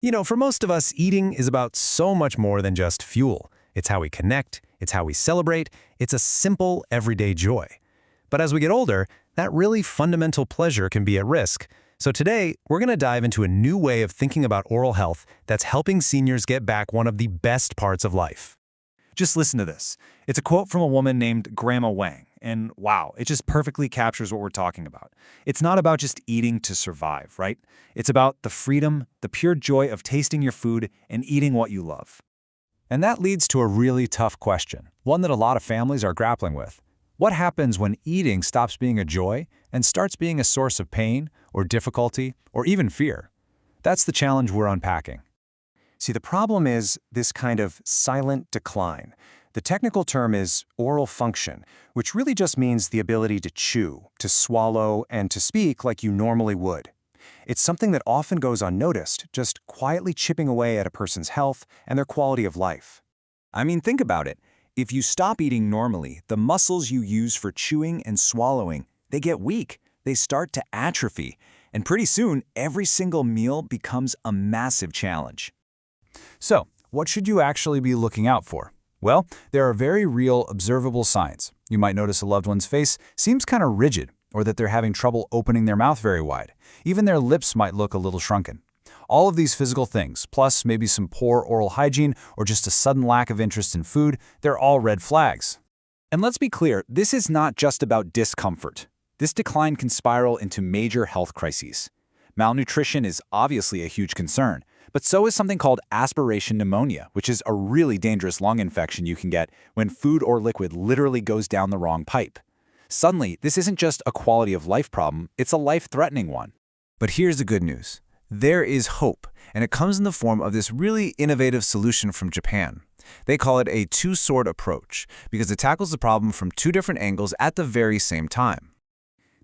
For most of us, eating is about so much more than just fuel. It's how we connect, it's how we celebrate, it's a simple, everyday joy. But as we get older, that really fundamental pleasure can be at risk. So today, we're going to dive into a new way of thinking about oral health that's helping seniors get back one of the best parts of life. Just listen to this. It's a quote from a woman named Grandma Wang, and wow, it just perfectly captures what we're talking about. It's not about just eating to survive, right? It's about the freedom, the pure joy of tasting your food and eating what you love. And that leads to a really tough question, one that a lot of families are grappling with. What happens when eating stops being a joy and starts being a source of pain or difficulty or even fear? That's the challenge we're unpacking. See, the problem is this kind of silent decline. The technical term is oral function, which really just means the ability to chew, to swallow, and to speak like you normally would. It's something that often goes unnoticed, just quietly chipping away at a person's health and their quality of life. I mean, think about it. If you stop eating normally, the muscles you use for chewing and swallowing, they get weak. They start to atrophy. And pretty soon, every single meal becomes a massive challenge. So, what should you actually be looking out for? Well, there are very real, observable signs. You might notice a loved one's face seems kind of rigid, or that they're having trouble opening their mouth very wide. Even their lips might look a little shrunken. All of these physical things, plus maybe some poor oral hygiene or just a sudden lack of interest in food, they're all red flags. And let's be clear, this is not just about discomfort. This decline can spiral into major health crises. Malnutrition is obviously a huge concern, but so is something called aspiration pneumonia, which is a really dangerous lung infection you can get when food or liquid literally goes down the wrong pipe. Suddenly, this isn't just a quality of life problem, it's a life-threatening one. But here's the good news. There is hope, and it comes in the form of this really innovative solution from Japan. They call it a two-sword approach because it tackles the problem from two different angles at the very same time.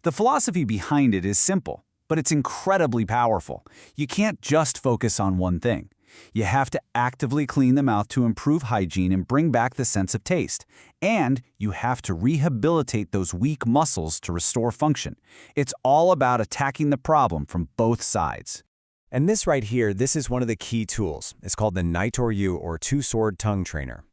The philosophy behind it is simple, but it's incredibly powerful. You can't just focus on one thing. You have to actively clean the mouth to improve hygiene and bring back the sense of taste. And you have to rehabilitate those weak muscles to restore function. It's all about attacking the problem from both sides. And this right here, this is one of the key tools. It's called the Naitoryu, or two-sword tongue trainer.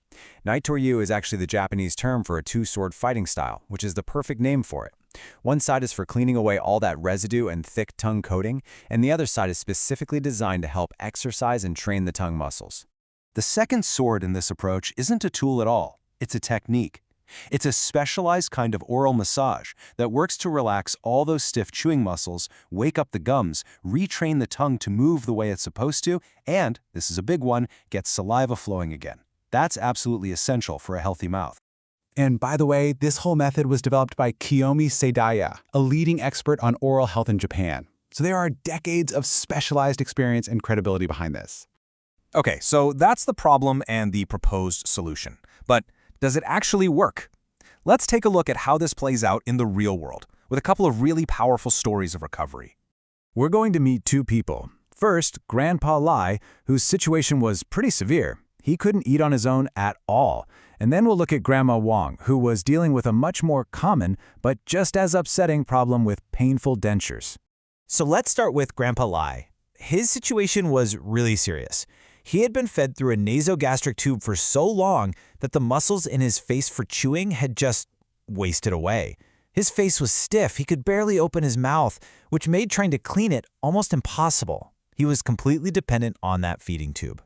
Naitoryu is actually the Japanese term for a two-sword fighting style, which is the perfect name for it. One side is for cleaning away all that residue and thick tongue coating, and the other side is specifically designed to help exercise and train the tongue muscles. The second sword in this approach isn't a tool at all. It's a technique. It's a specialized kind of oral massage that works to relax all those stiff chewing muscles, wake up the gums, retrain the tongue to move the way it's supposed to, and, this is a big one, get saliva flowing again. That's absolutely essential for a healthy mouth. And by the way, this whole method was developed by Kiyomi Seida, a leading expert on oral health in Japan. So there are decades of specialized experience and credibility behind this. Okay, so that's the problem and the proposed solution. But does it actually work? Let's take a look at how this plays out in the real world, with a couple of really powerful stories of recovery. We're going to meet two people. First, Grandpa Lai, whose situation was pretty severe. He couldn't eat on his own at all. And then we'll look at Grandma Wang, who was dealing with a much more common, but just as upsetting problem with painful dentures. So let's start with Grandpa Lai. His situation was really serious. He had been fed through a nasogastric tube for so long that the muscles in his face for chewing had just wasted away. His face was stiff, he could barely open his mouth, which made trying to clean it almost impossible. He was completely dependent on that feeding tube.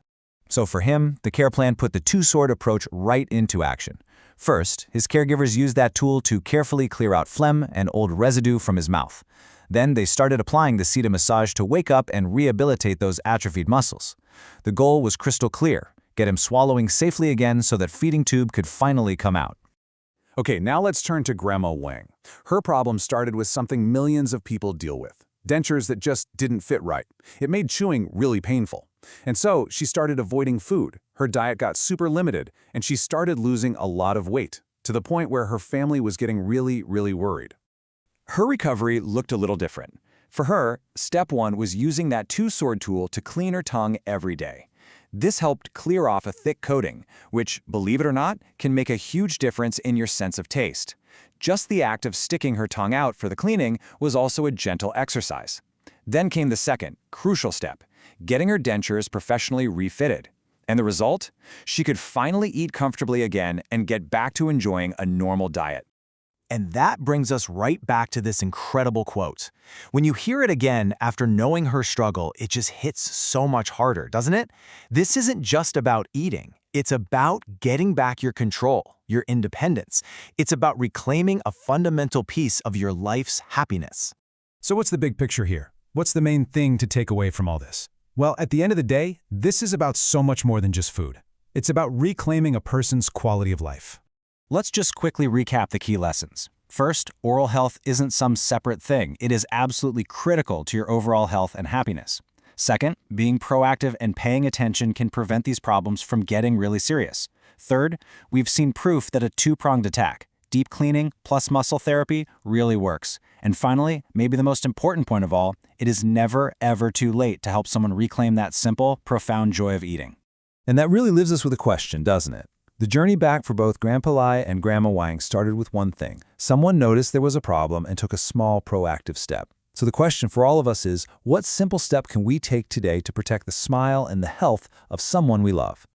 So for him, the care plan put the two-sword approach right into action. First, his caregivers used that tool to carefully clear out phlegm and old residue from his mouth. Then they started applying the SEIDA massage to wake up and rehabilitate those atrophied muscles. The goal was crystal clear: get him swallowing safely again so that feeding tube could finally come out. Okay, now let's turn to Grandma Wang. Her problem started with something millions of people deal with: dentures that just didn't fit right. It made chewing really painful. And so she started avoiding food. Her diet got super limited, and she started losing a lot of weight, to the point where her family was getting really, really worried. Her recovery looked a little different. For her, step one was using that two-sword tool to clean her tongue every day. This helped clear off a thick coating, which, believe it or not, can make a huge difference in your sense of taste. Just the act of sticking her tongue out for the cleaning was also a gentle exercise. Then came the second, crucial step: getting her dentures professionally refitted. And the result? She could finally eat comfortably again and get back to enjoying a normal diet. And that brings us right back to this incredible quote. When you hear it again after knowing her struggle, it just hits so much harder, doesn't it? This isn't just about eating. It's about getting back your control, your independence. It's about reclaiming a fundamental piece of your life's happiness. So what's the big picture here? What's the main thing to take away from all this? Well, at the end of the day, this is about so much more than just food. It's about reclaiming a person's quality of life. Let's just quickly recap the key lessons. First, oral health isn't some separate thing. It is absolutely critical to your overall health and happiness. Second, being proactive and paying attention can prevent these problems from getting really serious. Third, we've seen proof that a two-pronged attack, deep cleaning plus muscle therapy, really works. And finally, maybe the most important point of all, it is never, ever too late to help someone reclaim that simple, profound joy of eating. And that really leaves us with a question, doesn't it? The journey back for both Grandpa Lai and Grandma Wang started with one thing. Someone noticed there was a problem and took a small, proactive step. So the question for all of us is, what simple step can we take today to protect the smile and the health of someone we love?